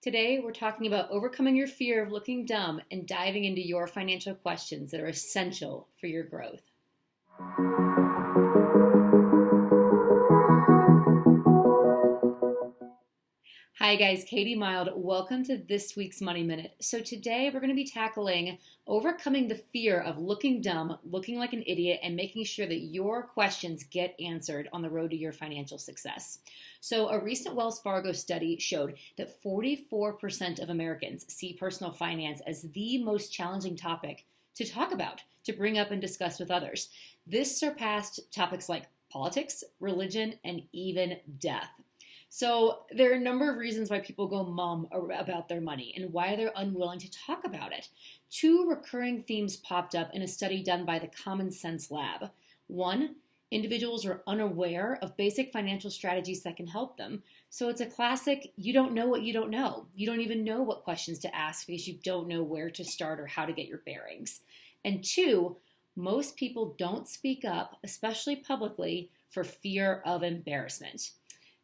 Today, we're talking about overcoming your fear of looking dumb and diving into your financial questions that are essential for your growth. Hi guys, Katie Mild. Welcome to this week's Money Minute. So today we're going to be tackling overcoming the fear of looking dumb, looking like an idiot, and making sure that your questions get answered on the road to your financial success. So a recent Wells Fargo study showed that 44% of Americans see personal finance as the most challenging topic to talk about, to bring up and discuss with others. This surpassed topics like politics, religion, and even death. So there are a number of reasons why people go mum about their money and why they're unwilling to talk about it. Two recurring themes popped up in a study done by the Common Sense Lab. One, individuals are unaware of basic financial strategies that can help them. So it's a classic, you don't know what you don't know. You don't even know what questions to ask because you don't know where to start or how to get your bearings. And two, most people don't speak up, especially publicly, for fear of embarrassment.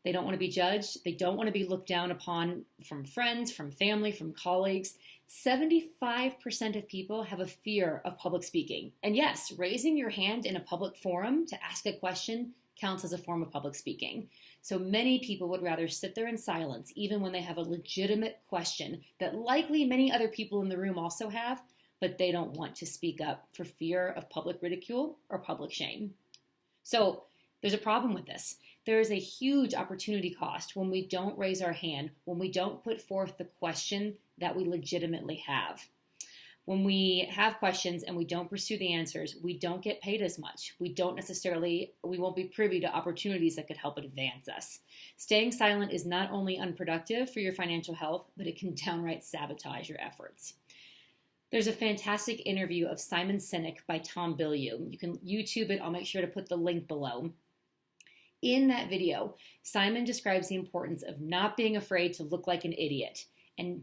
They don't want to be judged. They don't want to be looked down upon from friends, from family, from colleagues. 75% of people have a fear of public speaking. And yes, raising your hand in a public forum to ask a question counts as a form of public speaking. So many people would rather sit there in silence, even when they have a legitimate question that likely many other people in the room also have, but they don't want to speak up for fear of public ridicule or public shame. So there's a problem with this. There is a huge opportunity cost when we don't raise our hand, when we don't put forth the question that we legitimately have. When we have questions and we don't pursue the answers, we don't get paid as much. We won't be privy to opportunities that could help advance us. Staying silent is not only unproductive for your financial health, but it can downright sabotage your efforts. There's a fantastic interview of Simon Sinek by Tom Bilyeu. You can YouTube it. I'll make sure to put the link below. In that video, Simon describes the importance of not being afraid to look like an idiot and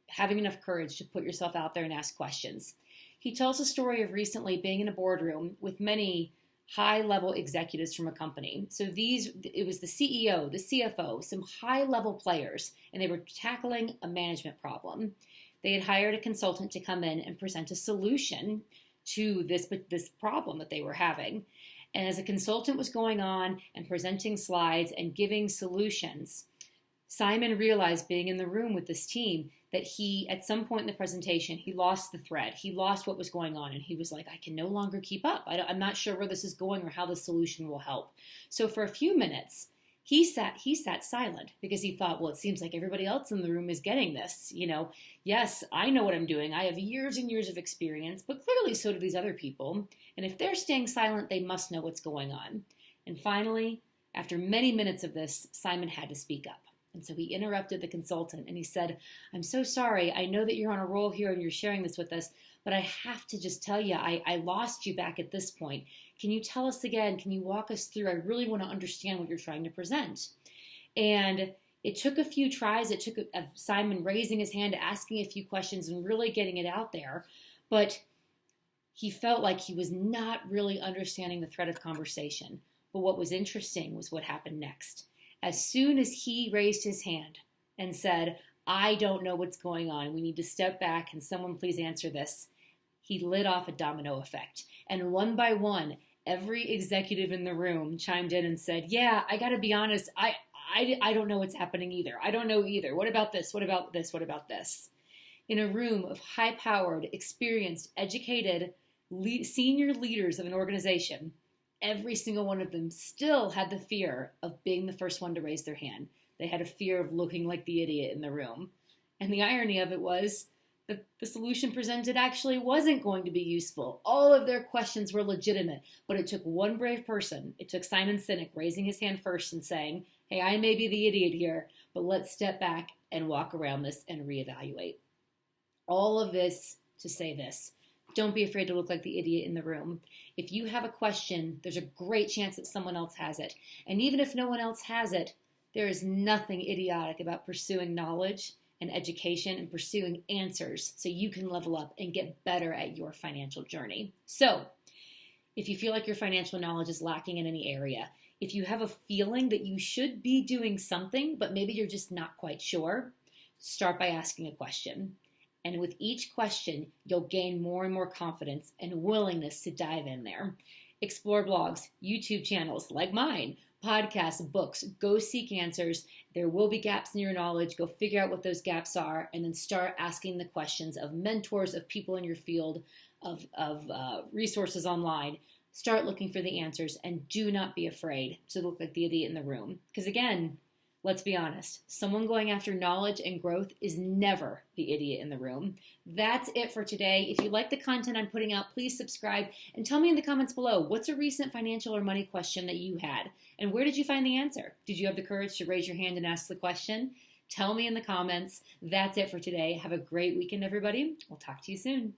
having enough courage to put yourself out there and ask questions. He tells a story of recently being in a boardroom with many high-level executives from a company. So it was the CEO, the CFO, some high-level players, and they were tackling a management problem. They had hired a consultant to come in and present a solution to this problem that they were having. And as a consultant was going on and presenting slides and giving solutions, Simon realized, being in the room with this team, that he, at some point in the presentation, he lost the thread. He lost what was going on, and he was like, I can no longer keep up. I'm not sure where this is going or how the solution will help. So for a few minutes, he sat silent because he thought, well, it seems like everybody else in the room is getting this. Yes, I know what I'm doing. I have years and years of experience, but clearly so do these other people. And if they're staying silent, they must know what's going on. And finally, after many minutes of this, Simon had to speak up. And so he interrupted the consultant and he said, I'm so sorry. I know that you're on a roll here and you're sharing this with us, but I have to just tell you, I lost you back at this point. Can you tell us again? Can you walk us through? I really want to understand what you're trying to present. And it took a few tries. It took Simon raising his hand, asking a few questions, and really getting it out there. But he felt like he was not really understanding the thread of conversation. But what was interesting was what happened next. As soon as he raised his hand and said, I don't know what's going on. We need to step back. Can someone please answer this? He lit off a domino effect. And one by one, every executive in the room chimed in and said, yeah, I got to be honest. I don't know what's happening either. I don't know either. What about this? What about this? What about this? In a room of high-powered, experienced, educated, senior leaders of an organization, every single one of them still had the fear of being the first one to raise their hand. They had a fear of looking like the idiot in the room. And the irony of it was that the solution presented actually wasn't going to be useful. All of their questions were legitimate, but it took one brave person. It took Simon Sinek raising his hand first and saying, hey, I may be the idiot here, but let's step back and walk around this and reevaluate. All of this to say this. Don't be afraid to look like the idiot in the room. If you have a question, there's a great chance that someone else has it. And even if no one else has it, there is nothing idiotic about pursuing knowledge and education and pursuing answers so you can level up and get better at your financial journey. So, if you feel like your financial knowledge is lacking in any area, if you have a feeling that you should be doing something, but maybe you're just not quite sure, start by asking a question. And with each question, you'll gain more and more confidence and willingness to dive in there. Explore blogs, YouTube channels like mine, podcasts, books. Go seek answers. There will be gaps in your knowledge. Go figure out what those gaps are, and then start asking the questions of mentors, of people in your field, of resources online. Start looking for the answers, and do not be afraid to look like the idiot in the room. Because again, let's be honest, someone going after knowledge and growth is never the idiot in the room. That's it for today. If you like the content I'm putting out, please subscribe and tell me in the comments below, what's a recent financial or money question that you had? And where did you find the answer? Did you have the courage to raise your hand and ask the question? Tell me in the comments. That's it for today. Have a great weekend, everybody. We'll talk to you soon.